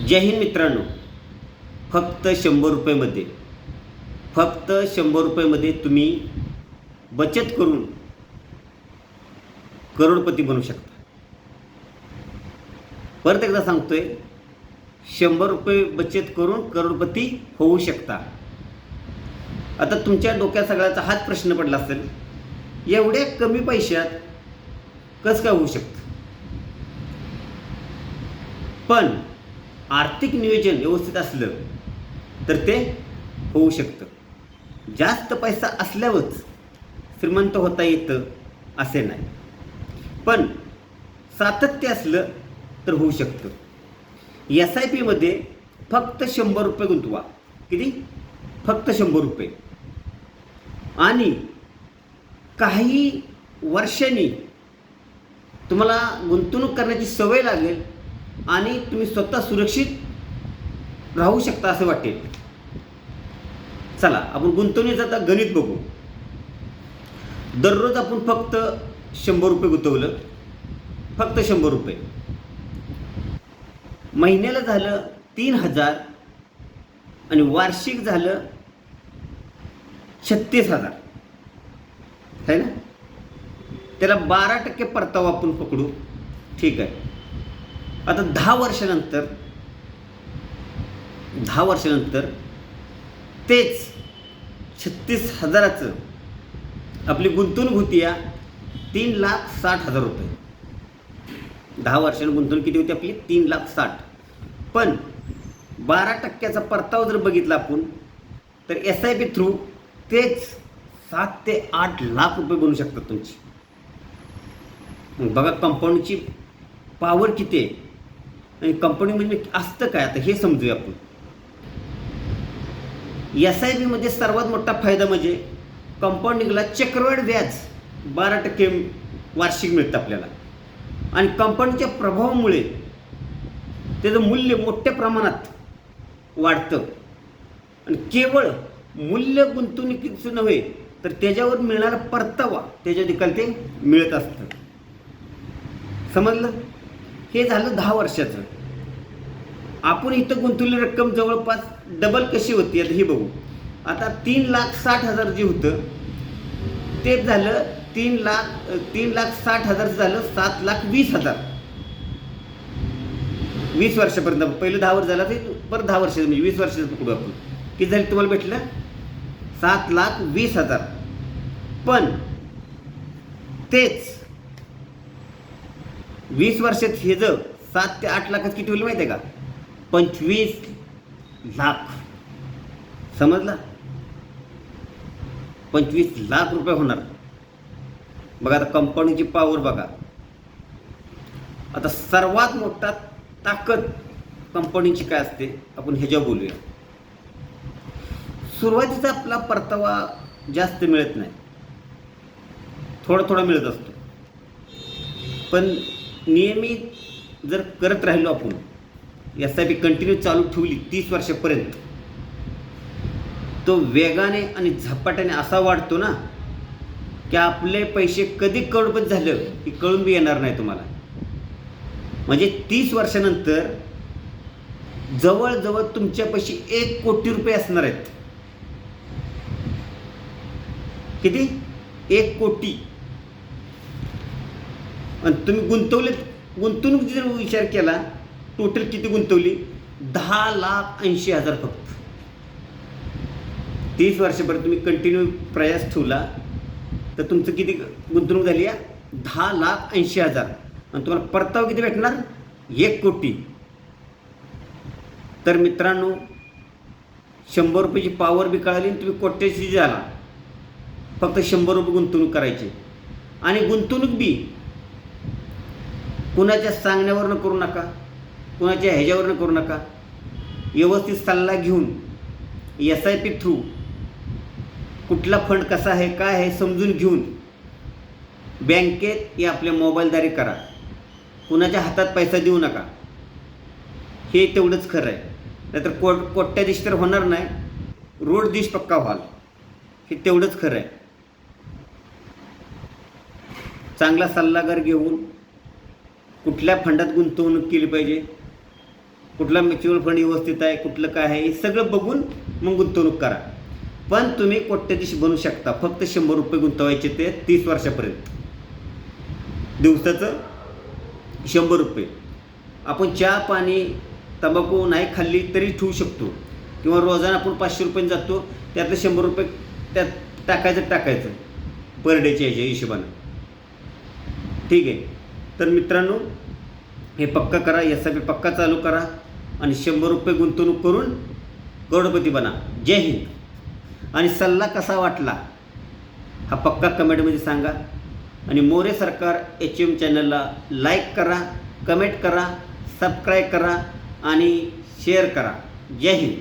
जय हिंद मित्रांनो. फक्त 100 रुपयेमध्ये तुम्ही बचत करून करोडपती बनू शकता. परत एकदा सांगतोय, 100 रुपये बचत करून करोडपती होऊ शकता. आता तुमच्या डोक्यात सगळ्याचा हाच प्रश्न पडला असेल, एवढ्या कमी पैशात कसं काय होऊ शकतं. पण आर्थिक नियोजन व्यवस्थित असलं तर ते होऊ शकतं. जास्त पैसा असल्यावरच श्रीमंत होता येतं असे नाही, पण सातत्य असलं तर होऊ शकतं. SIP मध्ये फक्त 100 रुपये गुंतवा. किती? फक्त 100 रुपये. आणि काही वर्षांनी तुम्हाला गुंतवणूक करण्याची सवय लागेल आणि तुम्ही स्वतः सुरक्षित राहू शकता असं वाटेल. चला आपण गुंतवणुकीचं आता गणित बघू. दररोज आपण फक्त 100 रुपये गुंतवलं, फक्त 100 रुपये, महिन्याला झालं 3000 आणि वार्षिक झालं 36,000, है ना. त्याला 12% परतावा आपण पकडू. ठीक आहे. आता 10 वर्षानंतर तेच 36,000चं आपली गुंतवणूक होती या 3,60,000 रुपये. 10 वर्षांनी गुंतवणूक किती होती आपली? 3,60,000. पण 12%चा परतावा जर बघितला आपण तर SIP थ्रू तेच 7 ते 8 लाख रुपये बनू शकतात तुमची. बघा कंपाऊंडची पॉवर किती आहे. आणि कंपनी म्हणजे असतं काय आता हे समजूया आपण. SIP मध्ये सर्वात मोठा फायदा म्हणजे कंपाऊंडिंगला चक्रवाढ व्याज 12% वार्षिक मिळतं आपल्याला. आणि कंपनीच्या प्रभावामुळे त्याचं मूल्य मोठ्या प्रमाणात वाढतं. आणि केवळ मूल्य गुंतवणुकीचं नव्हे तर त्याच्यावर मिळणारा परतावा त्याच्या देखील ते मिळत असतं. समजलं? हे झालं 10 वर्षाचं. आपण इथं गुंतवलेली रक्कम जवळपास डबल कशी होती आता हे बघू. आता 3,60,000 जे होतं ते झालं 3,60,000 झालं 7,20,000. 20 वर्षापर्यंत. पहिलं 10 वर्ष झालं ते परत 10 वर्ष म्हणजे 20 वर्षाचं पकडू आपण. किती झालं तुम्हाला भेटलं? 7,20,000. पण तेच 20 वर्षात हे जर 7 ते 8 लाखात किती होईल माहिती आहे का? 25 लाख. समजला? 25 लाख रुपये होणार. बघा आता कंपनीची पॉवर बघा. आता सर्वात मोठा ताकद कंपनीची काय असते आपण ह्याच्यावर बोलूया. सुरुवातीचा आपला परतावा जास्त मिळत नाही, थोडा मिळत असतो. पण नियमित जर करत राहिलो आपण, SIP कंटिन्यू चालू ठेवली 30 वर्षापर्यंत, तो वेगाने आणि झपाट्याने असा वाढतो ना की आपले पैसे कधी करोडपती झालं की कळून बी येणार नाही तुम्हाला. म्हणजे 30 वर्षानंतर जवळजवळ तुमच्यापाशी 1 कोटी रुपये असणार आहेत. किती? 1 कोटी. आणि तुम्ही गुंतवणूक जर विचार केला, टोटल किती गुंतवली? 10,80,000 फक्त. 30 वर्षापर्यंत तुम्ही कंटिन्यू प्रयास ठेवला तर तुमचं किती गुंतवणूक झाली आहे? 10,80,000. आणि तुम्हाला परतावा किती भेटणार? 1 कोटी. तर मित्रांनो, 100 रुपयाची पॉवर बी कळाली आणि तुम्ही कोट्याची झाला. फक्त 100 रुपये गुंतवणूक करायची. आणि गुंतवणूक बी कुणाच्या सांगण्यावरनं करू नका, कुणाच्या ह्याच्यावरनं करू नका. व्यवस्थित सल्ला घेऊन SIP थ्रू कुठला फंड कसा आहे काय आहे समजून घेऊन बँकेत या आपल्या मोबाईलद्वारे करा. कुणाच्या हातात पैसा देऊ नका. हे तेवढंच खरं आहे. नाहीतर कोट्याधीश तर होणार नाही, रोडधीश पक्का व्हाल. हे तेवढंच खरं आहे. चांगला सल्लागार घेऊन कुठल्या फंडात गुंतवणूक केली पाहिजे कुठला म्युच्युअल फंड व्यवस्थित आहे, कुठलं काय आहे, हे सगळं बघून मग गुंतवणूक करा. पण तुम्ही कोट्याधीश बनू शकता. फक्त 100 रुपये गुंतवायचे ते 30 वर्षापर्यंत. दिवसाचं 100 रुपये. आपण चहा पाणी तंबाखू नाही खाल्ली तरी ठेवू शकतो, किंवा रोजाना आपण 500 रुपये जातो, त्यातले 100 रुपये त्यात टाकायचं पर डेच्या याच्या हिशोबानं. ठीक आहे. तर मित्रांनो, हे पक्का करा, SIP पक्का चालू करा आणि 100 रुपये गुंतवणूक करून करोडपती बना. जय हिंद. आणि सल्ला कसा वाटला हा पक्का कमेंटमध्ये सांगा. आणि मोरे सरकार HM चॅनलला लाईक करा, कमेंट करा, सबस्क्राईब करा आणि शेअर करा. जय हिंद.